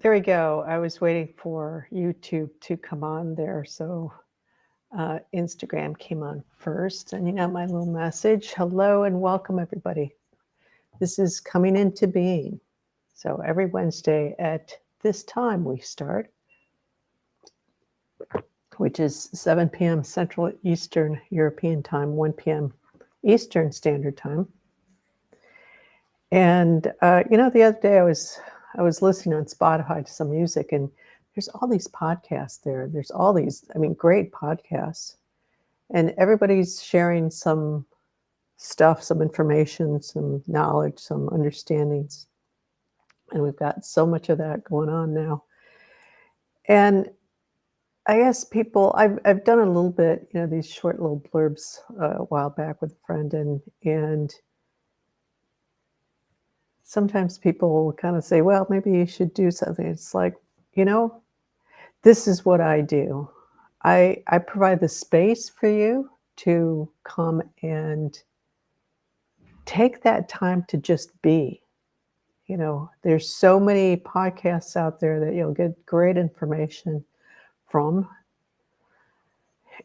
There we go. I was waiting for YouTube to come on there, so Instagram came on first, sending out my little message. Hello and welcome, everybody. This is Coming Into Being. So every Wednesday at this time we start, which is 7 p.m. Central Eastern European Time, 1 p.m. Eastern Standard Time. And the other day I was listening on Spotify to some music, and there's all these podcasts there. There's all these, great podcasts, and everybody's sharing some stuff, some information, some knowledge, some understandings, and we've got so much of that going on now. And I guess I've done a little bit, these short little blurbs a while back with a friend, and sometimes people will kind of say, well, maybe you should do something. It's like, this is what I do. I provide the space for you to come and take that time to just be. There's so many podcasts out there that you'll get great information from.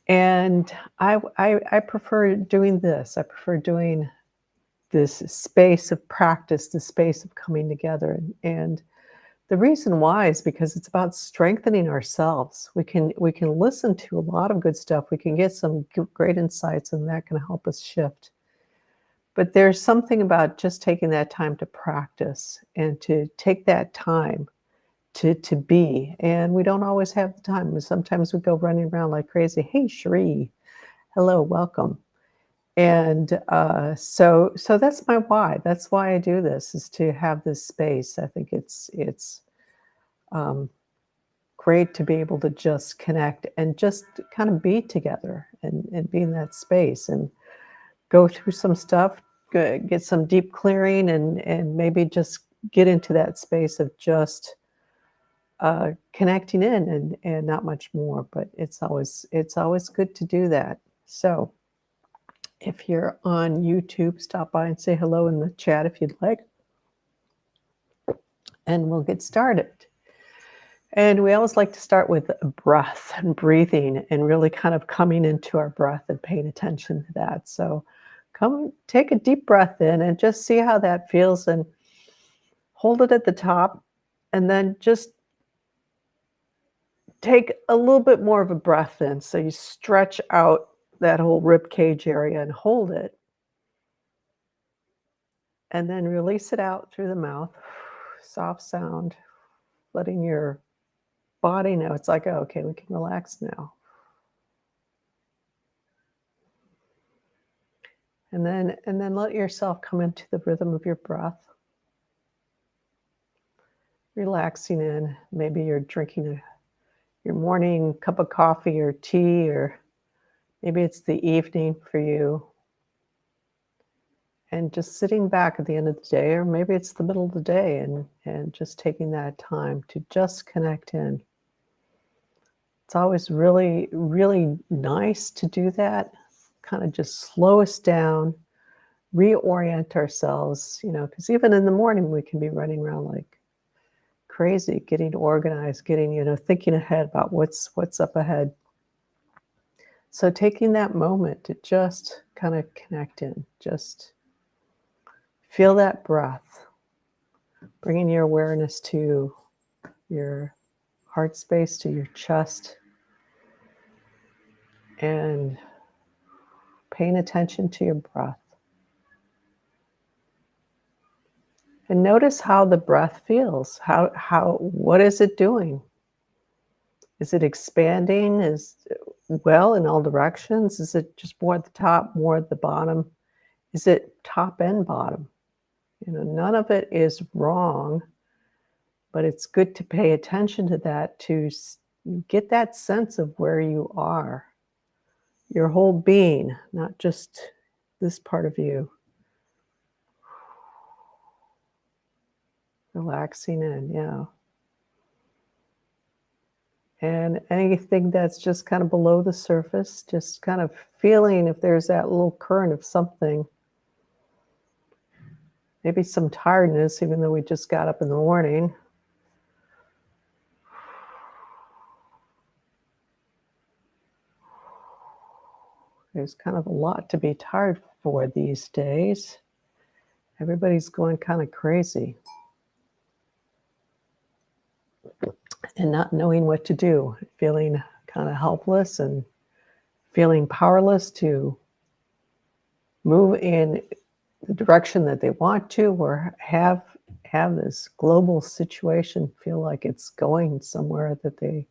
And I prefer doing this. I prefer doing this space of practice, the space of coming together. And the reason why is because it's about strengthening ourselves. We can listen to a lot of good stuff. We can get some great insights, and that can help us shift. But there's something about just taking that time to practice and to take that time to be. And we don't always have the time. Sometimes we go running around like crazy. Hey, Cherie, hello, welcome. And so that's my why. That's why I do this, is to have this space. I think it's great to be able to just connect and just kind of be together and be in that space and go through some stuff, get some deep clearing, and maybe just get into that space of just connecting in and not much more. But it's always good to do that. So if you're on YouTube, stop by and say hello in the chat if you'd like, and we'll get started. And we always like to start with breath and breathing and really kind of coming into our breath and paying attention to that. So come take a deep breath in and just see how that feels, and hold it at the top, and then just take a little bit more of a breath in. So you stretch out that whole rib cage area and hold it. And then release it out through the mouth. Soft sound, letting your body know it's like, oh, okay, we can relax now. And then let yourself come into the rhythm of your breath. Relaxing in. Maybe you're drinking your morning cup of coffee or tea, or maybe it's the evening for you. And just sitting back at the end of the day, or maybe it's the middle of the day, and just taking that time to just connect in. It's always really, really nice to do that. Kind of just slow us down, reorient ourselves, because even in the morning we can be running around like crazy, getting organized, getting, thinking ahead about what's up ahead. So taking that moment to just kind of connect in, just feel that breath, bringing your awareness to your heart space, to your chest, and paying attention to your breath. And notice how the breath feels. What is it doing? Is it expanding? In all directions? Is it just more at the top, more at the bottom? Is it top and bottom? None of it is wrong, but it's good to pay attention to that, to get that sense of where you are, your whole being, not just this part of you. Relaxing in, yeah. And anything that's just kind of below the surface, just kind of feeling if there's that little current of something. Maybe some tiredness, even though we just got up in the morning. There's kind of a lot to be tired for these days. Everybody's going kind of crazy and not knowing what to do, feeling kind of helpless and feeling powerless to move in the direction that they want to, or have this global situation feel like it's going somewhere that they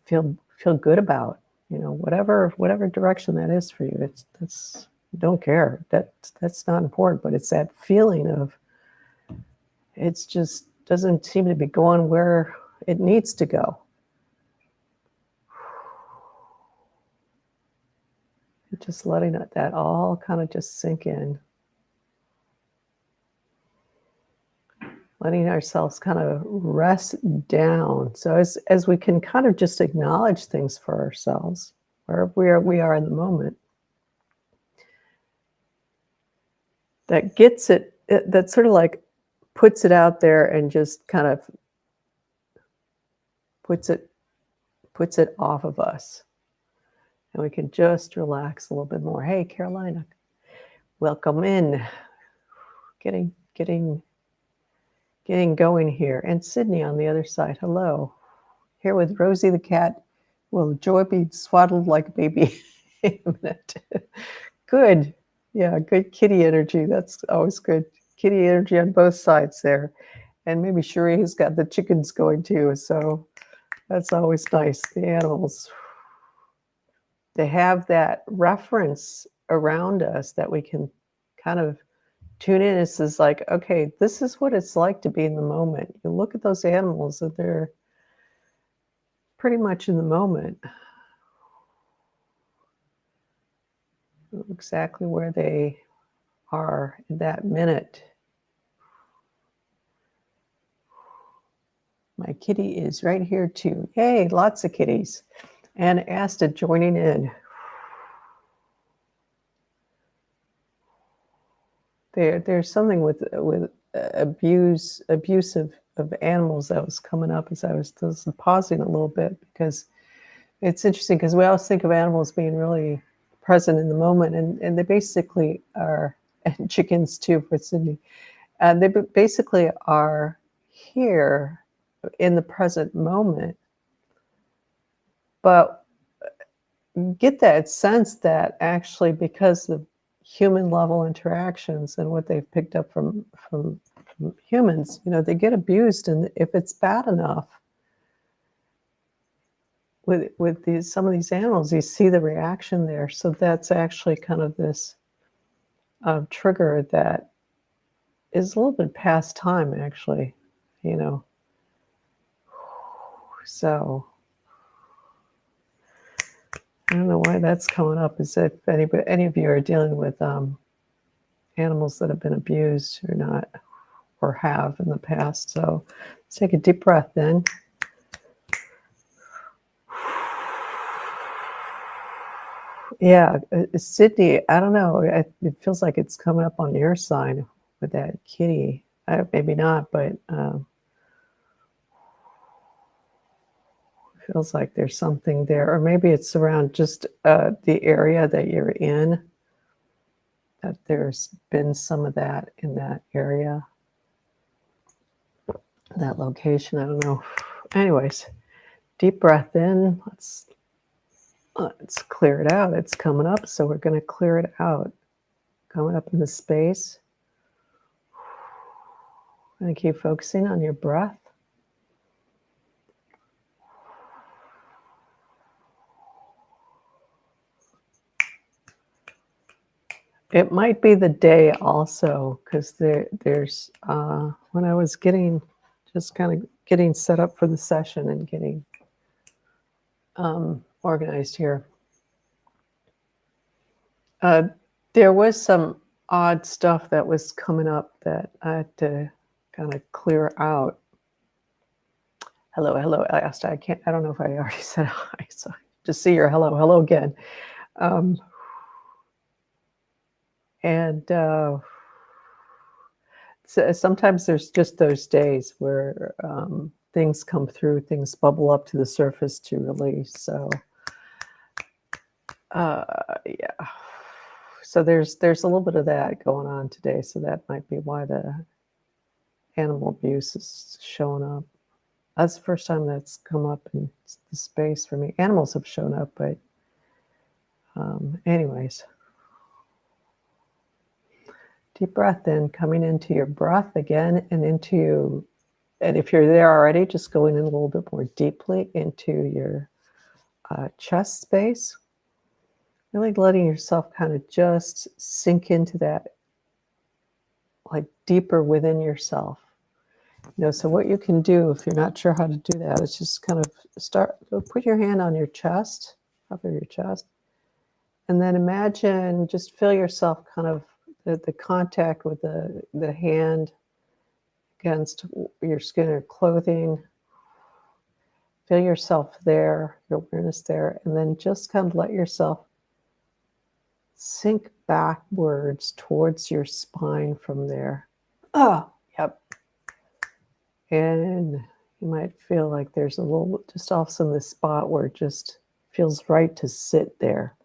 feel good about. You know, whatever direction that is for you, that's don't care. That's not important, but it's that feeling of it's just doesn't seem to be going where it needs to go. Just letting that all kind of just sink in. Letting ourselves kind of rest down. So as we can kind of just acknowledge things for ourselves, where we are in the moment, that gets it, that sort of like puts it out there and just kind of puts it off of us. And we can just relax a little bit more. Hey, Carolina, welcome in. Getting going here. And Sydney on the other side, hello. Here with Rosie the cat. Will Joy be swaddled like a baby in a minute? Good. Yeah, good kitty energy. That's always good. Kitty energy on both sides there. And maybe Cherie has got the chickens going too. So that's always nice. The animals, they have that reference around us that we can kind of tune in. This is like, okay, this is what it's like to be in the moment. You look at those animals and they're pretty much in the moment. Exactly where they are in that minute. My kitty is right here too. Yay, lots of kitties. And Asta joining in. There's something with abuse of animals that was coming up as I was pausing a little bit, because it's interesting, because we always think of animals being really present in the moment, and they basically are, and chickens too for Sydney, they basically are here in the present moment, but get that sense that actually, because of human level interactions and what they've picked up from humans, you know, they get abused, and if it's bad enough with some of these animals, you see the reaction there. So that's actually kind of this trigger that is a little bit past time, actually, you know. So I don't know why that's coming up. Is if any of you are dealing with animals that have been abused or not, or have in the past. So let's take a deep breath then. Yeah, Sydney, I don't know. It feels like it's coming up on your side with that kitty. Maybe not, but feels like there's something there. Or maybe it's around just the area that you're in, that there's been some of that in that area, that location. I don't know. Anyways, deep breath in. Let's clear it out. It's coming up, so we're going to clear it out. Coming up in the space. And keep focusing on your breath. It might be the day also, because there's when I was just kind of getting set up for the session and getting organized here, there was some odd stuff that was coming up that I had to kind of clear out. Hello, Asta. I don't know if I already said hi, so just see your hello again. So sometimes there's just those days where things come through, things bubble up to the surface to release. So Yeah. So there's a little bit of that going on today, so that might be why the animal abuse is showing up. That's the first time that's come up in the space for me. Animals have shown up, but anyways. Deep breath in, coming into your breath again and into, and if you're there already, just going in a little bit more deeply into your chest space. Really letting yourself kind of just sink into that, like deeper within yourself. So what you can do if you're not sure how to do that is just kind of put your hand on your chest, top of your chest, and then imagine, just feel yourself kind of the contact with the hand against your skin or clothing. Feel yourself there, your awareness there, and then just kind of let yourself sink backwards towards your spine from there. Oh, yep. And you might feel like there's a little, just off in this spot where it just feels right to sit there.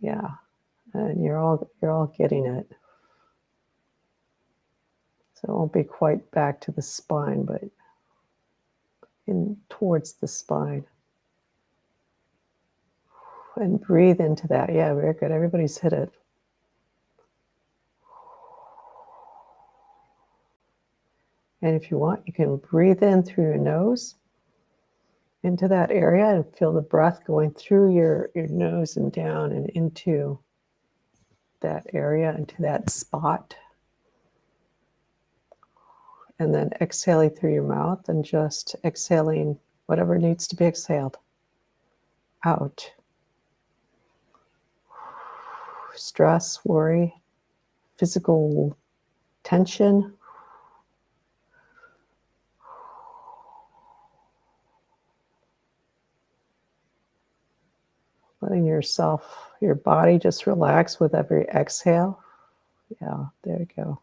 Yeah. And you're all getting it. So it won't be quite back to the spine, but in towards the spine. And breathe into that. Yeah, very good. Everybody's hit it. And if you want, you can breathe in through your nose into that area and feel the breath going through your nose and down and into that area, into that spot. And then exhaling through your mouth and just exhaling whatever needs to be exhaled out. Stress, worry, physical tension. Letting yourself, your body just relax with every exhale. Yeah, there you go.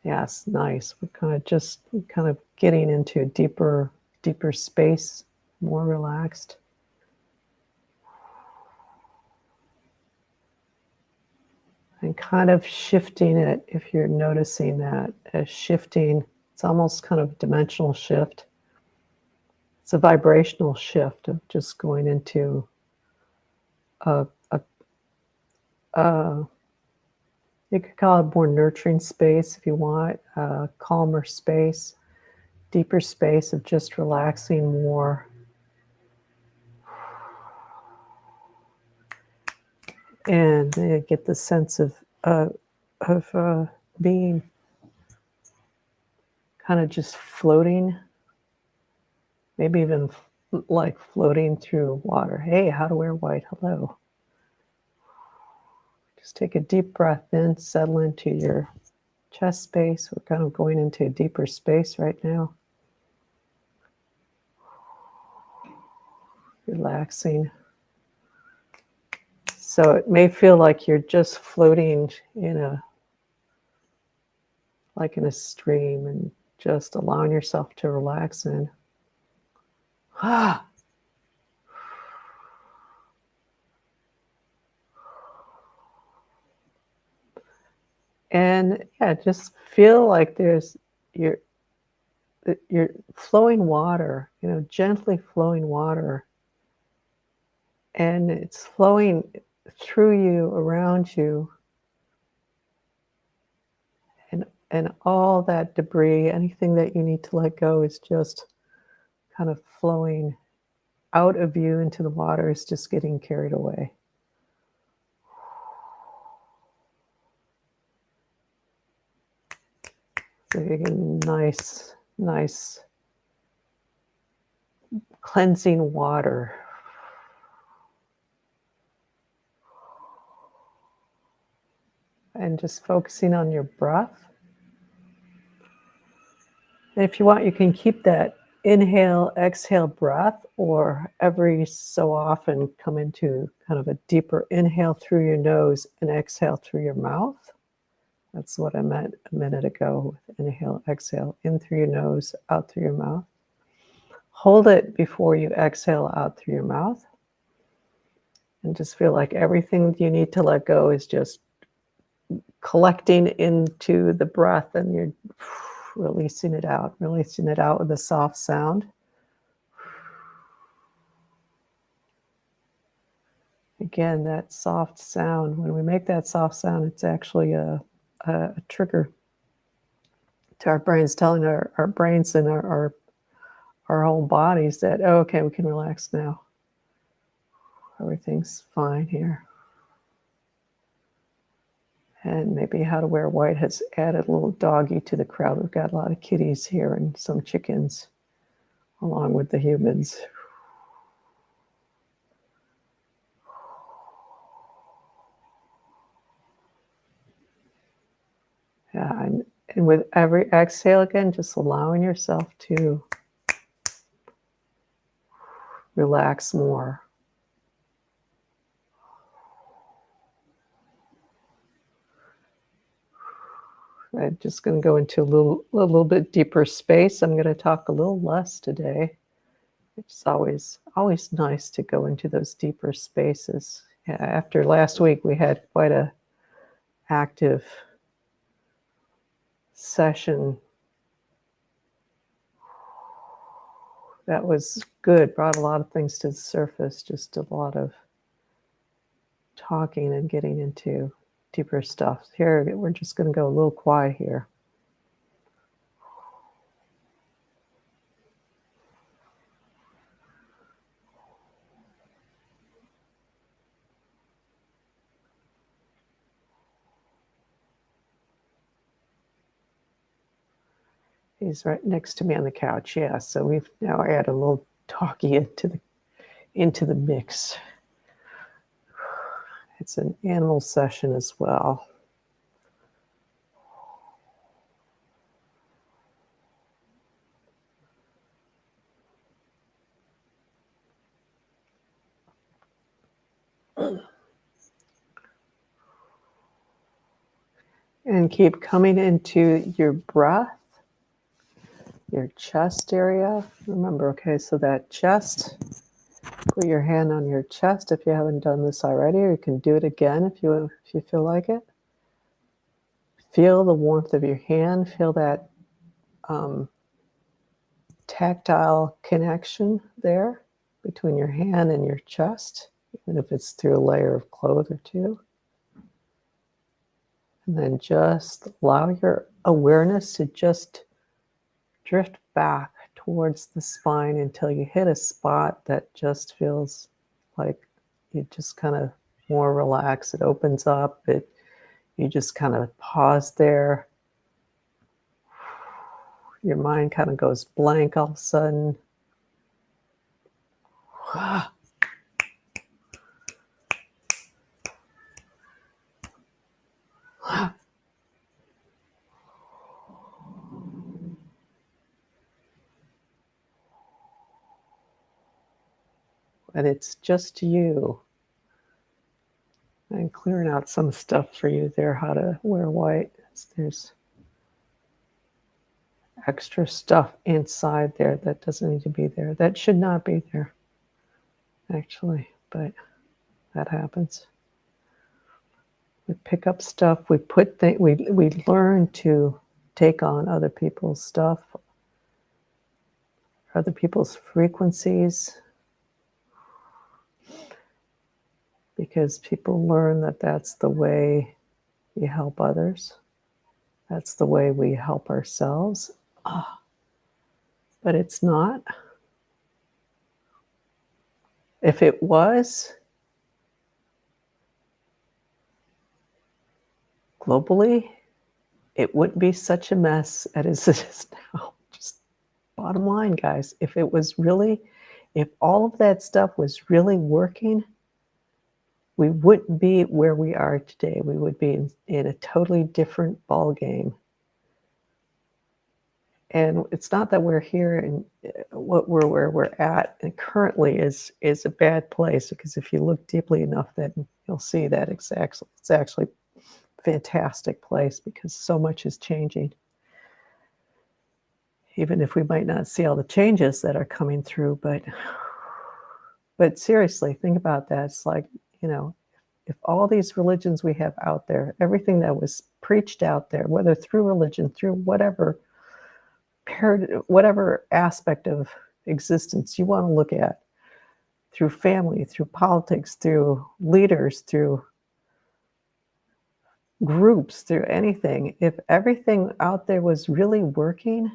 Yes, nice. We're kind of getting into a deeper space, more relaxed. And kind of shifting it, if you're noticing that, as shifting, it's almost kind of dimensional shift. It's a vibrational shift of just going into you could call it more nurturing space if you want, calmer space, deeper space of just relaxing more. And get the sense of being kind of just floating, maybe even like floating through water. Hey, how to wear white, hello. Just take a deep breath in, settle into your chest space. We're kind of going into a deeper space right now. Relaxing. So it may feel like you're just floating like in a stream, and just allowing yourself to relax in. And yeah, just feel like you're flowing water, gently flowing water. And it's flowing through you, around you. And all that debris, anything that you need to let go, is just kind of flowing out of you into the water, is just getting carried away. So you get nice cleansing water. And just focusing on your breath. And if you want, you can keep that inhale, exhale breath, or every so often come into kind of a deeper inhale through your nose and exhale through your mouth. That's what I meant a minute ago with inhale, exhale, in through your nose, out through your mouth. Hold it before you exhale out through your mouth. And just feel like everything you need to let go is just collecting into the breath, and you're releasing it out with a soft sound. Again, that soft sound, when we make that soft sound, it's actually a trigger to our brains, telling our brains and our whole bodies that, oh, okay, we can relax now. Everything's fine here. And maybe How to Wear White has added a little doggy to the crowd. We've got a lot of kitties here and some chickens along with the humans. Yeah, and with every exhale again, just allowing yourself to relax more. I'm just going to go into a little bit deeper space. I'm going to talk a little less today. It's always nice to go into those deeper spaces. Yeah, after last week, we had quite a active session. That was good, brought a lot of things to the surface, just a lot of talking and getting into deeper stuff. Here, we're just going to go a little quiet here. He's right next to me on the couch. Yeah, so we've now added a little talkie into the mix. It's an animal session as well. And keep coming into your breath, your chest area. Remember, okay, so that chest, put your hand on your chest if you haven't done this already, or you can do it again if you feel like it. Feel the warmth of your hand, feel that tactile connection there between your hand and your chest, even if it's through a layer of cloth or two. And then just allow your awareness to just drift back towards the spine until you hit a spot that just feels like you just kind of more relaxed. It opens up. You just kind of pause there. Your mind kind of goes blank all of a sudden. And it's just you. And clearing out some stuff for you there, How to Wear White. There's extra stuff inside there that doesn't need to be there. That should not be there, actually, but that happens. We pick up stuff, we learn to take on other people's stuff, other people's frequencies, because people learn that that's the way you help others. That's the way we help ourselves. But it's not. If it was, globally, it wouldn't be such a mess as it is now. Just bottom line, guys. If all of that stuff was really working, we wouldn't be where we are today. We would be in a totally different ball game. And it's not that we're here and where we're at and currently is a bad place, because if you look deeply enough, then you'll see that it's actually fantastic place because so much is changing. Even if we might not see all the changes that are coming through, but seriously, think about that. It's like, you know, if all these religions we have out there, everything that was preached out there, whether through religion, through whatever aspect of existence you want to look at, through family, through politics, through leaders, through groups, through anything, if everything out there was really working,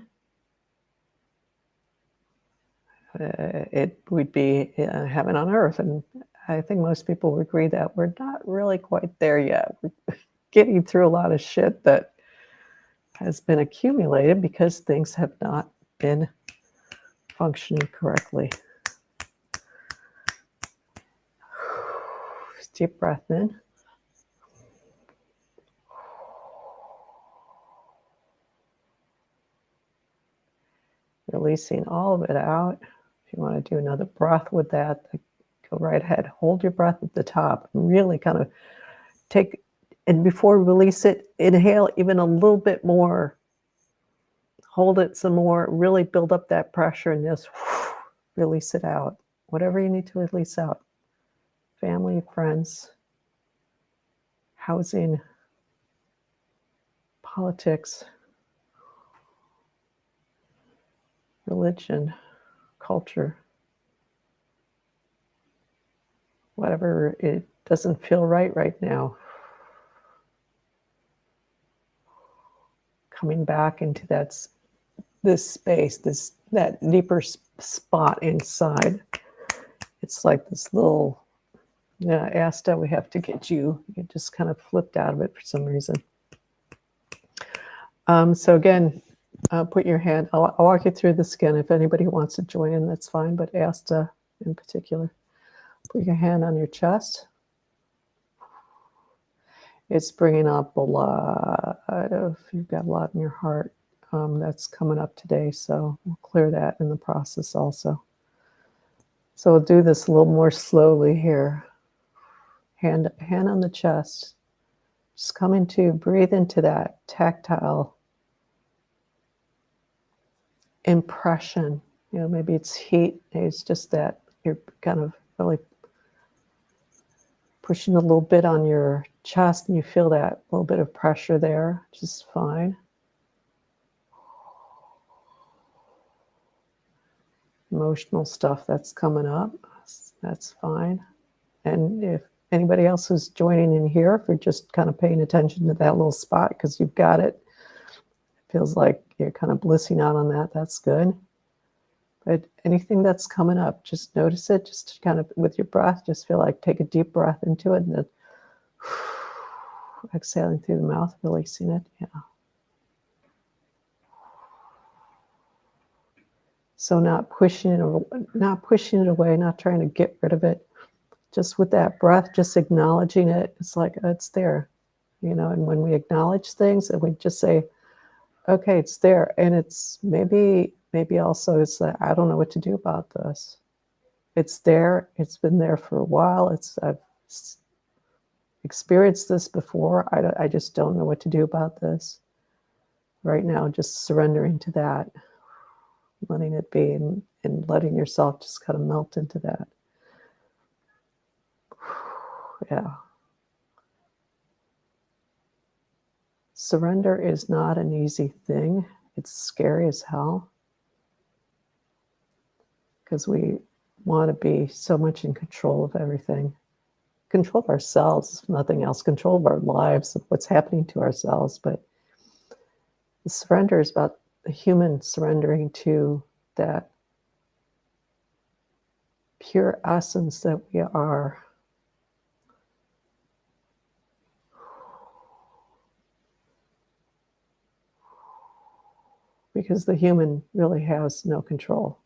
it would be heaven on earth. And I think most people would agree that we're not really quite there yet. We're getting through a lot of shit that has been accumulated because things have not been functioning correctly. Deep breath in. Releasing all of it out. If you want to do another breath with that, go right ahead. Hold your breath at the top. Really kind of take, and before you release it, inhale even a little bit more. Hold it some more. Really build up that pressure and just release it out. Whatever you need to release out. Family, friends, housing, politics, religion, culture, whatever it doesn't feel right now. Coming back into this space, that deeper spot inside. It's like this little Asta, we have to get you. You just kind of flipped out of it for some reason. So again, put your hand, I'll walk you through this again. If anybody wants to join in, that's fine, but Asta in particular. Put your hand on your chest. It's bringing up a lot of, you've got a lot in your heart that's coming up today, so we'll clear that in the process also. So we'll do this a little more slowly here. Hand on the chest. Just come into, breathe into that tactile impression. You know, maybe it's heat, maybe it's just that you're kind of really pushing a little bit on your chest and you feel that little bit of pressure there, which is fine. Emotional stuff that's coming up, that's fine. And if anybody else is joining in here, if you're just kind of paying attention to that little spot because you've got it, feels like you're kind of blissing out on that, that's good. But anything that's coming up, just notice it, just kind of with your breath, just feel like take a deep breath into it and then exhaling through the mouth, releasing it. Yeah. So not pushing it away, not trying to get rid of it. Just with that breath, just acknowledging it. It's like, oh, it's there, you know, and when we acknowledge things and we just say, okay, it's there. And it's maybe also it's that I don't know what to do about this. It's there. It's been there for a while. I've experienced this before. I just don't know what to do about this. Right now, just surrendering to that, letting it be and letting yourself just kind of melt into that. Yeah. Surrender is not an easy thing. It's scary as hell because we want to be so much in control of everything. Control of ourselves, if nothing else, control of our lives, of what's happening to ourselves. But the surrender is about the human surrendering to that pure essence that we are. Because the human really has no control.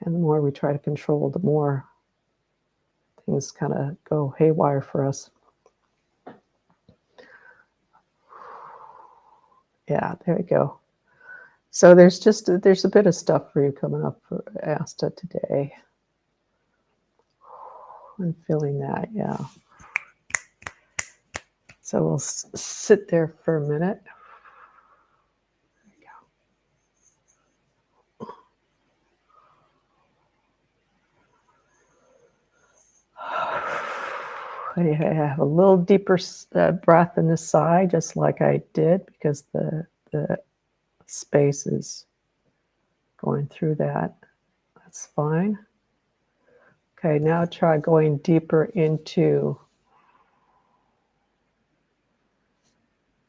And the more we try to control, the more things kind of go haywire for us. Yeah, there we go. So there's a bit of stuff for you coming up for Asta today. I'm feeling that, yeah. So we'll sit there for a minute. I have a little deeper breath in the side, just like I did, because the space is going through that. That's fine. Okay, now try going deeper into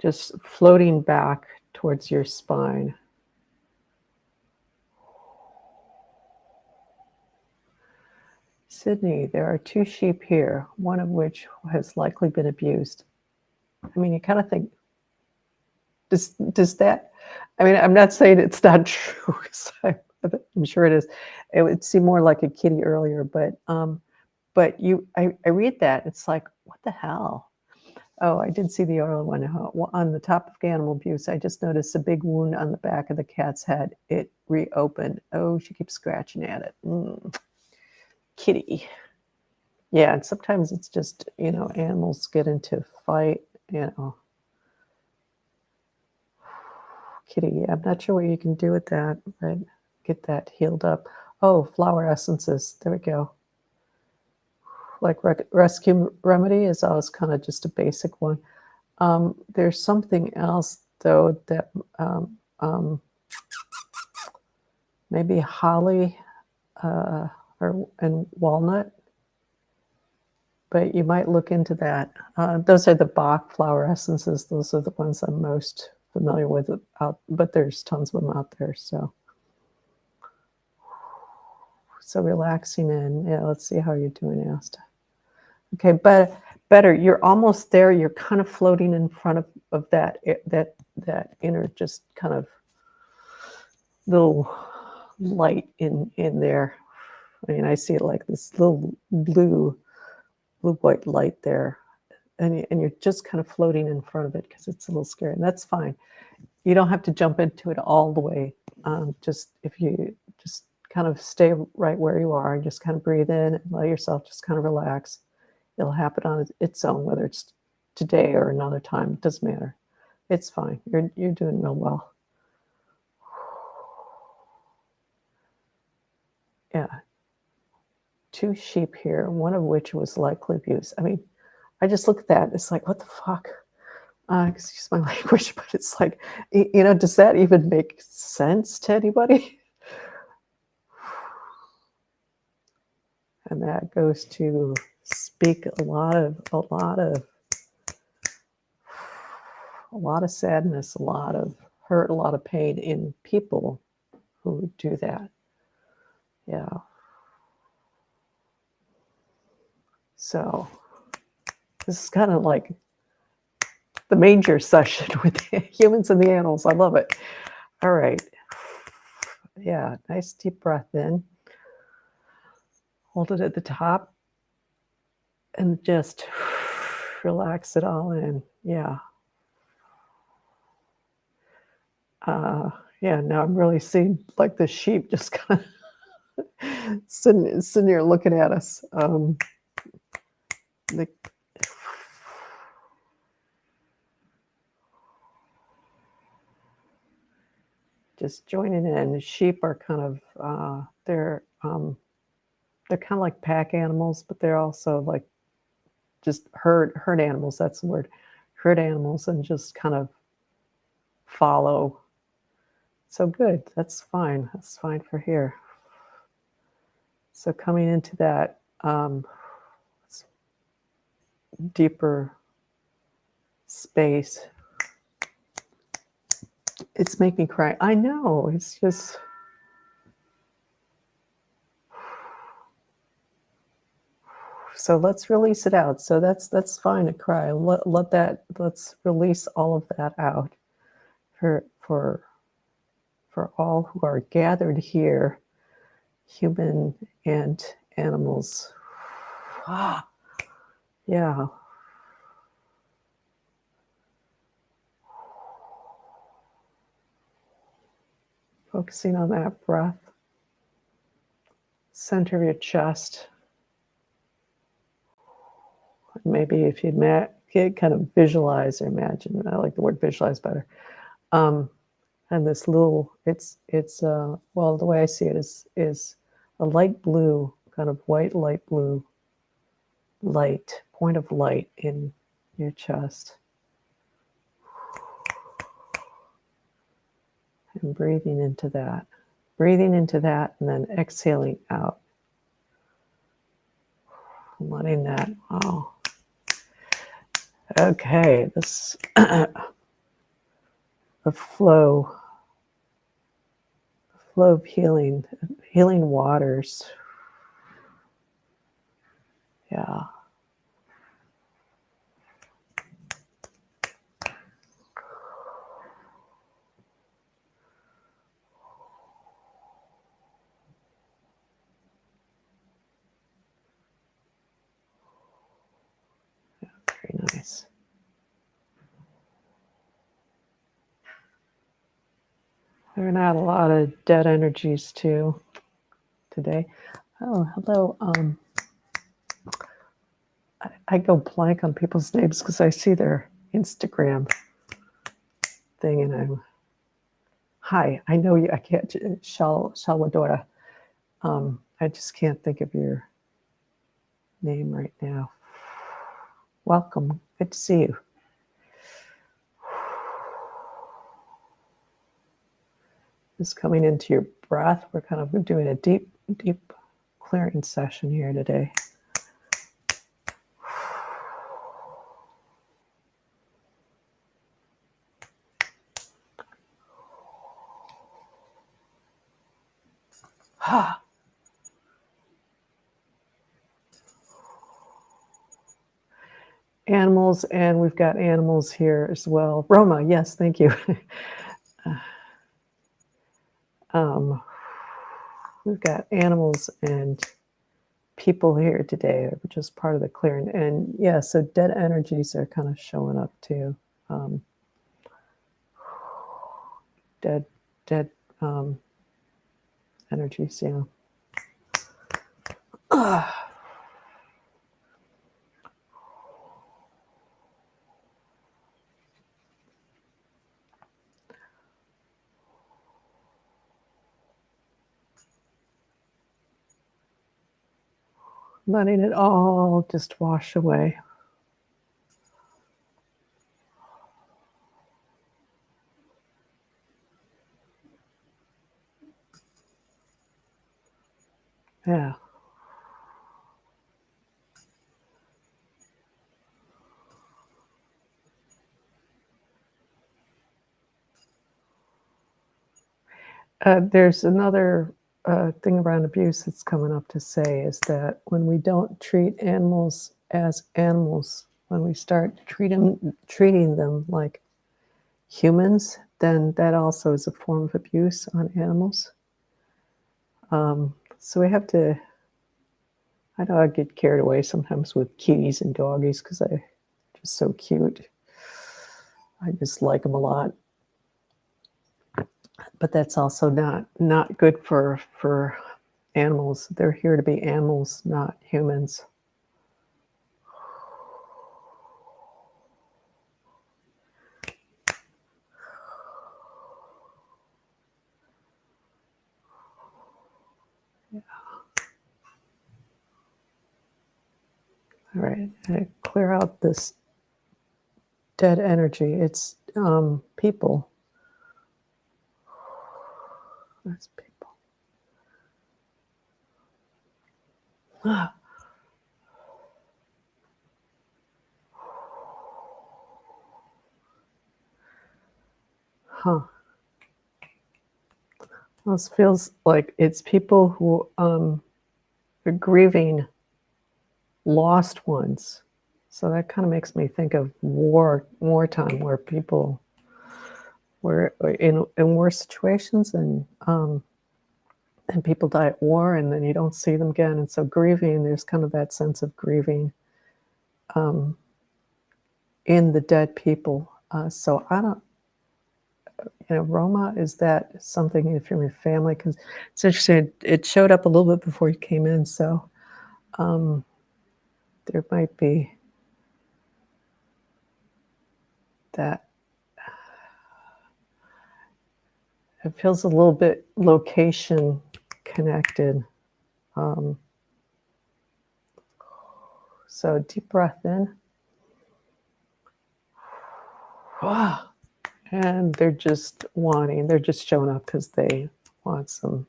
just floating back towards your spine. Sydney, there are 2 sheep here, one of which has likely been abused. I mean, you kind of think, does that, I mean, I'm not saying it's not true, 'cause I'm sure it is. It would seem more like a kitty earlier, but I read that, it's like, what the hell? Oh, I did see the other one. On the topic of animal abuse, I just noticed a big wound on the back of the cat's head. It reopened. Oh, she keeps scratching at it. Kitty. Yeah, and sometimes it's just, animals get into fight, Kitty, I'm not sure what you can do with that, but get that healed up. Oh, flower essences. There we go. Like rescue remedy is always kind of just a basic one. There's something else, though, that maybe holly and walnut, but you might look into that. Those are the Bach flower essences. Those are the ones I'm most familiar with, but there's tons of them out there. So relaxing in. Yeah, let's see how you're doing, Asta. Okay, but better. You're almost there. You're kind of floating in front of that inner, just kind of little light in there. I mean, I see it like this little blue white light there, and you're just kind of floating in front of it because it's a little scary, and that's fine. You don't have to jump into it all the way. Just if you just kind of stay right where you are and just kind of breathe in and let yourself just kind of relax. It'll happen on its own, whether it's today or another time. It doesn't matter. It's fine. You're doing real well. Yeah. 2 sheep here, one of which was likely abused. I mean, I just look at that. It's like, what the fuck? Excuse my language, but it's like, does that even make sense to anybody? And that goes to speak a lot of sadness, a lot of hurt, a lot of pain in people who do that. Yeah. So this is kind of like the manger session with the humans and the animals. I love it. All right. Yeah, nice deep breath in. Hold it at the top and just relax it all in. Yeah. Yeah, now I'm really seeing like the sheep just kind of sitting here looking at us. Just joining in. The sheep are kind of they're kind of like pack animals, but they're also like just herd animals. That's the word, herd animals, and just kind of follow. So good. That's fine. That's fine for here. So coming into that deeper space. It's making me cry. I know. It's just. So let's release it out. So that's fine to cry. Let's release all of that out for all who are gathered here, human and animals. Yeah. Focusing on that breath, center of your chest. Maybe if you kind of visualize or imagine. I like the word visualize better. And this little, it's well, the way I see it is a light blue, kind of white light blue light, point of light in your chest. And breathing into that. Breathing into that and then exhaling out. Letting that, wow. Okay, this, the flow of healing waters. Yeah. Very nice. There are not a lot of dead energies too today. Oh, hello. I go blank on people's names because I see their Instagram thing, and I'm hi. I know you. I can't. Shalwadora. I just can't think of your name right now. Welcome. Good to see you. Just coming into your breath. We're kind of doing a deep clearing session here today. Animals, and we've got animals here as well. Roma, yes, thank you. We've got animals and people here today, which is part of the clearing. And yeah, so dead energies are kind of showing up too. Dead energies, yeah. Letting it all just wash away. Yeah. There's another thing around abuse that's coming up to say is that when we don't treat animals as animals, when we start treating them like humans, then that also is a form of abuse on animals. So we have to, I know I get carried away sometimes with kitties and doggies because they're just so cute. I just like them a lot. But that's also not good for animals. They're here to be animals, not humans. Yeah. All right, I clear out this dead energy. It's people. That's people. Huh. This feels like it's people who are grieving lost ones. So that kind of makes me think of wartime, where people were in war situations, and people die at war, and then you don't see them again. And so grieving, there's kind of that sense of grieving in the dead people. So I don't, Roma, is that something from your family? Because it's interesting, it showed up a little bit before you came in, so there might be that it feels a little bit location connected. So deep breath in. And they're just showing up because they want some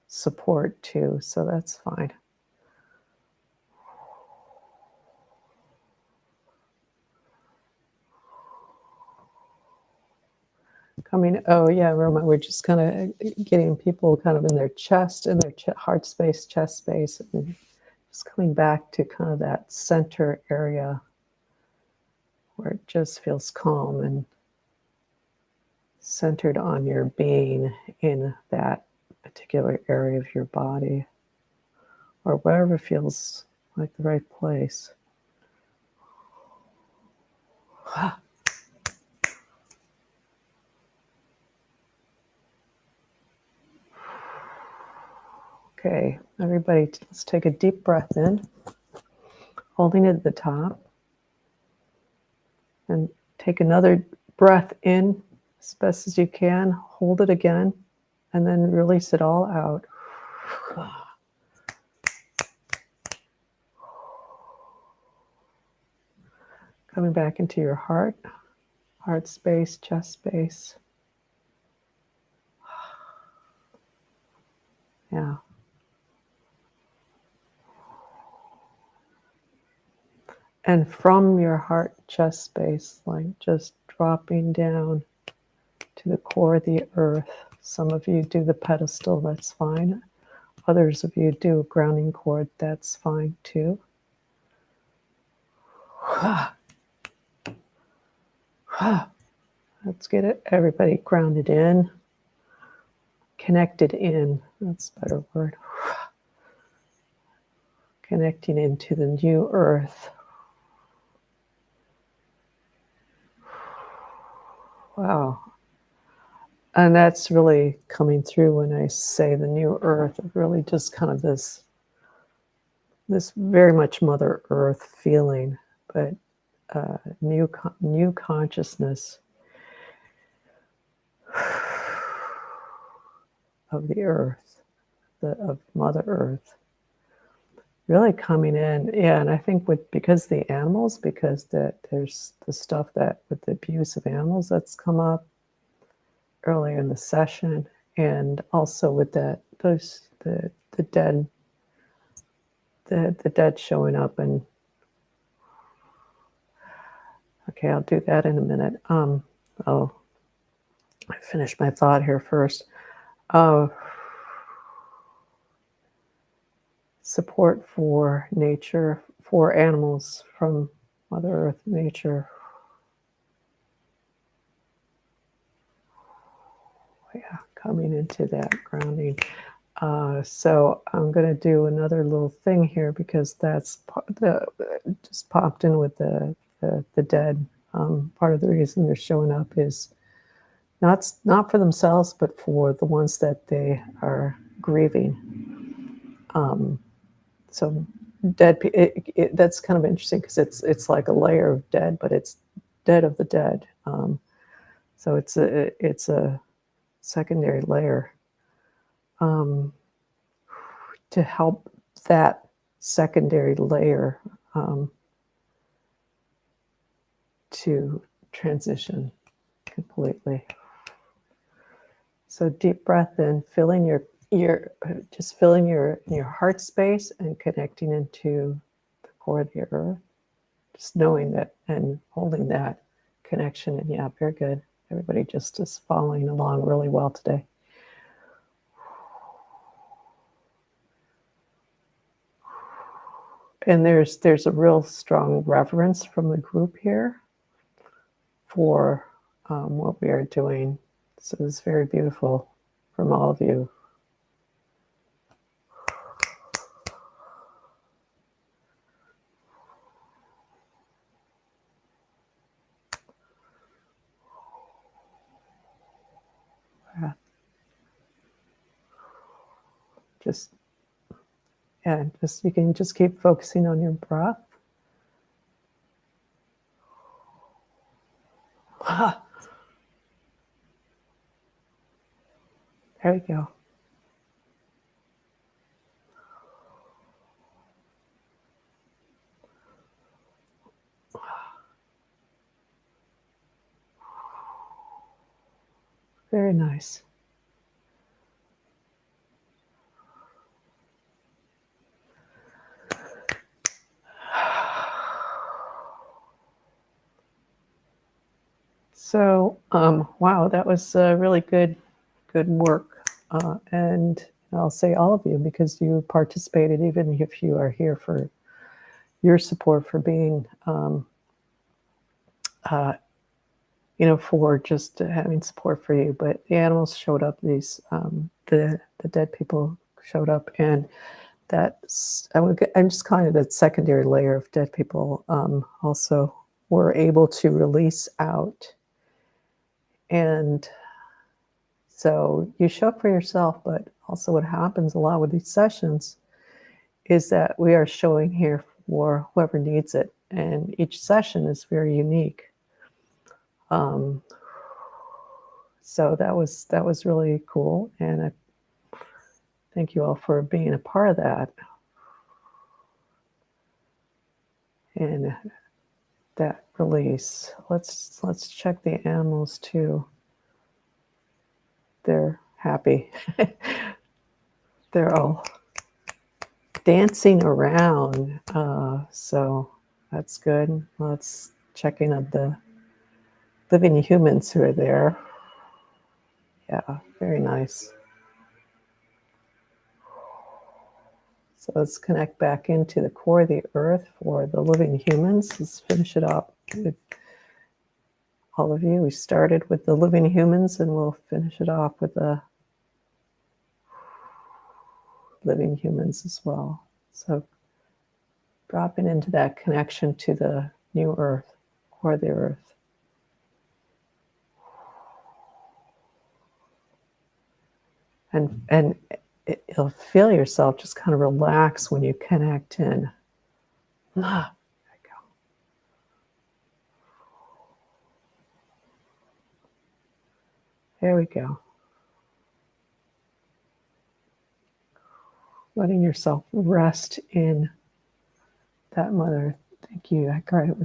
support too. So that's fine. Oh yeah, Roma, we're just kind of getting people kind of in their chest, in their heart space, chest space, and just coming back to kind of that center area where it just feels calm and centered on your being in that particular area of your body, or wherever feels like the right place. Okay, everybody, let's take a deep breath in, holding it at the top. And take another breath in as best as you can, hold it again, and then release it all out. Coming back into your heart space, chest space. Yeah. And from your heart chest space, like just dropping down to the core of the earth. Some of you do the pedestal, that's fine. Others of you do a grounding cord, that's fine too. Let's get it. Everybody grounded in, connected in. That's a better word. Connecting into the new earth. Wow. And that's really coming through when I say the new earth. Really just kind of this very much Mother Earth feeling, but new consciousness of the earth, of Mother Earth, really coming in. Yeah, and I think because the animals, because there's the stuff that with the abuse of animals that's come up earlier in the session, and also with the dead showing up. And okay, I'll do that in a minute. I'll finish my thought here first. Support for nature, for animals from Mother Earth, nature. Yeah, coming into that grounding. So I'm going to do another little thing here because that's just popped in with the dead. Part of the reason they're showing up is not for themselves, but for the ones that they are grieving. So dead. That's kind of interesting because it's like a layer of dead, but it's dead of the dead. So it's a secondary layer to help that secondary layer to transition completely. So deep breath in, filling your heart space and connecting into the core of the earth. Just knowing that and holding that connection. And yeah, very good. Everybody just is following along really well today. And there's a real strong reverence from the group here for what we are doing. So it's very beautiful from all of you. You can just keep focusing on your breath. Ah, there we go. Very nice. So, wow, that was really good work. And I'll say all of you because you participated, even if you are here for your support for being, uh, for just having support for you. But the animals showed up. The dead people showed up, and I'm just calling it that secondary layer of dead people. Also, were able to release out, and so you show up for yourself. But also, what happens a lot with these sessions is that we are showing here for whoever needs it, and each session is very unique. Um, so that was really cool, and I thank you all for being a part of that, and that release. Let's check the animals too. They're happy. They're all dancing around, so that's good. Let's check in on the living humans who are there. Yeah, very nice. So let's connect back into the core of the earth for the living humans. Let's finish it up with all of you. We started with the living humans, and we'll finish it off with the living humans as well. So dropping into that connection to the new earth, core of the earth. And you'll feel yourself just kind of relax when you connect in. Ah, there we go. There we go. Letting yourself rest in that mother. Thank you. God, it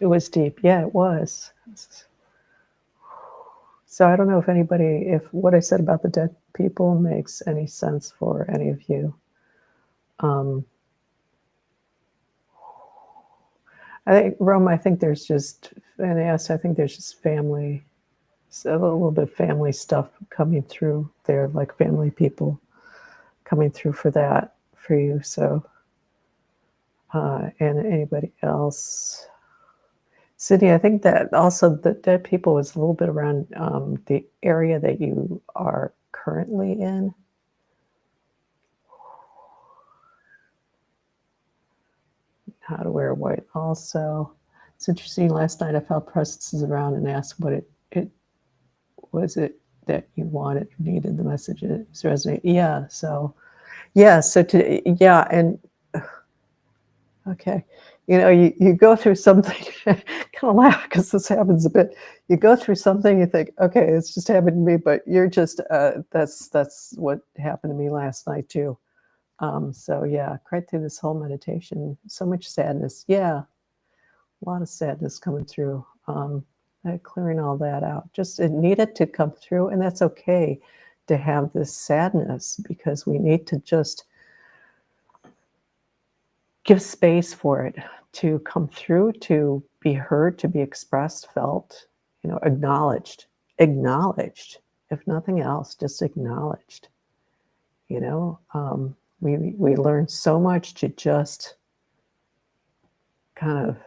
was deep. Yeah, it was. So I don't know if what I said about the dead people makes any sense for any of you. I think there's just, and yes, I think there's just family, a little bit of family stuff coming through there, like family people coming through for you. So, and anybody else. Sydney, I think that also the dead people was a little bit around the area that you are currently in. How to wear white also. It's interesting. Last night I felt presences around and asked what it was it that you wanted, needed, the messages resonate. Yeah. So and okay. You go through something, kind of laugh because this happens a bit. You go through something, you think, okay, it's just happened to me, but you're just, that's what happened to me last night too. So yeah, right through this whole meditation, so much sadness. Yeah, a lot of sadness coming through. Clearing all that out. Just it needed to come through, and that's okay to have this sadness because we need to just give space for it to come through, to be heard, to be expressed, felt, acknowledged, if nothing else, just acknowledged. We learn so much to just kind of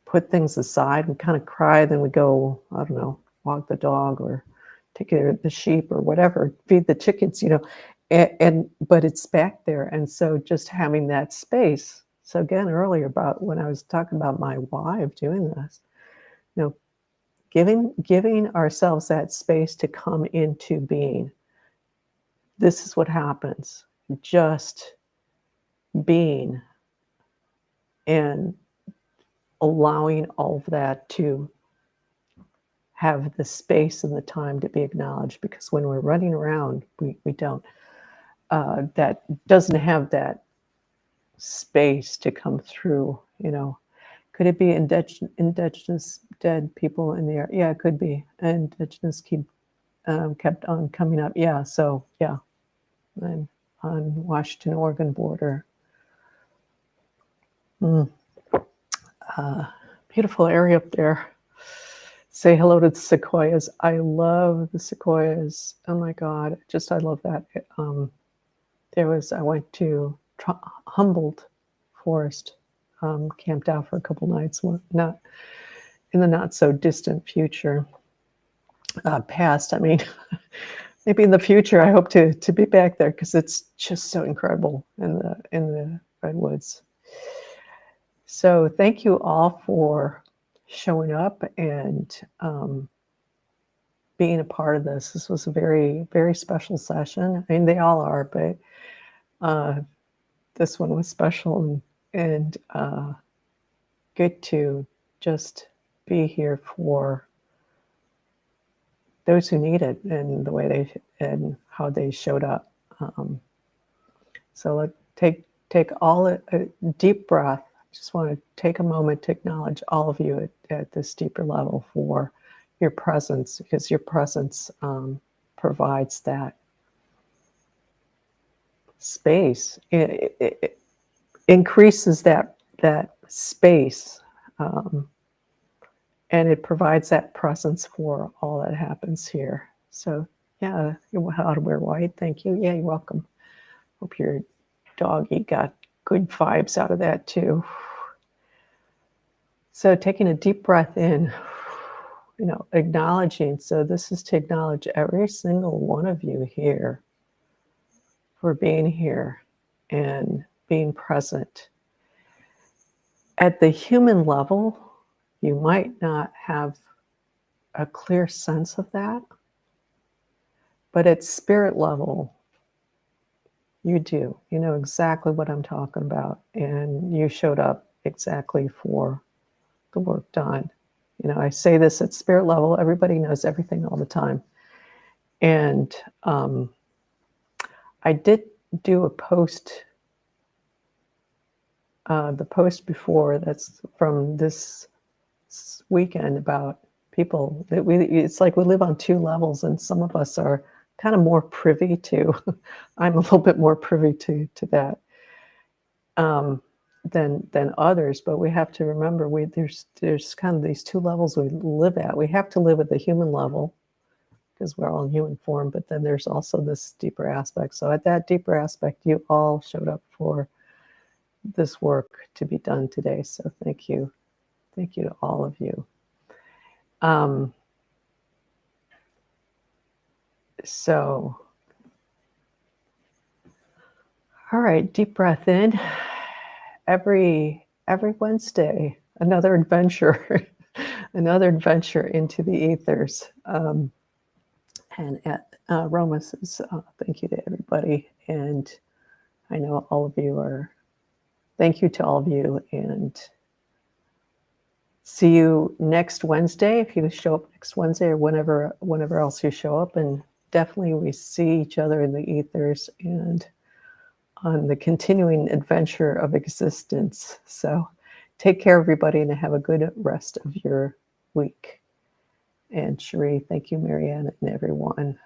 put things aside and kind of cry, then we go, I don't know, walk the dog or take care of the sheep or whatever, feed the chickens, but it's back there. And so just having that space. So again, earlier about when I was talking about my why of doing this, giving ourselves that space to come into being. This is what happens. Just being and allowing all of that to have the space and the time to be acknowledged, because when we're running around, we don't. That doesn't have that space to come through, you know. Could it be indigenous dead people in the air? Yeah, it could be. Indigenous kept on coming up. Yeah, so yeah, I'm on Washington, Oregon border. Beautiful area up there. Say hello to the sequoias. I love the sequoias. Oh my God, I love that. I went to Humboldt Forest, camped out for a couple nights, not in the not so distant future, past. I mean, maybe in the future, I hope to be back there, because it's just so incredible in the redwoods. So thank you all for showing up and being a part of this. This was a very, very special session. I mean, they all are, but this one was special, and good to just be here for those who need it, and the way and how they showed up. So take a deep breath. Just want to take a moment to acknowledge all of you at this deeper level for your presence, because your presence provides that space. It increases that space, and it provides that presence for all that happens here. So yeah, how to wear white. Thank you. Yeah, you're welcome. Hope your doggy got good vibes out of that too. So taking a deep breath in, acknowledging. So this is to acknowledge every single one of you here for being here and being present. At the human level, you might not have a clear sense of that, but at spirit level, you do. You know exactly what I'm talking about, and you showed up exactly for the work done. I say this at spirit level, everybody knows everything all the time. And I did do a post, the post before, that's from this weekend, about people that it's like we live on two levels, and some of us are kind of more privy to, I'm a little bit more privy to that than others, but we have to remember there's kind of these two levels we live at. We have to live at the human level, because we're all in human form, but then there's also this deeper aspect. So at that deeper aspect, you all showed up for this work to be done today. So thank you. Thank you to all of you. So, all right, deep breath in. Every Wednesday, another adventure, another adventure into the ethers. And at Roma says, thank you to everybody. And I know all of you are, thank you to all of you. And see you next Wednesday, if you show up next Wednesday, or whenever else you show up. And definitely we see each other in the ethers and on the continuing adventure of existence. So take care, everybody, and have a good rest of your week. And Cherie, thank you, Marianne, and everyone.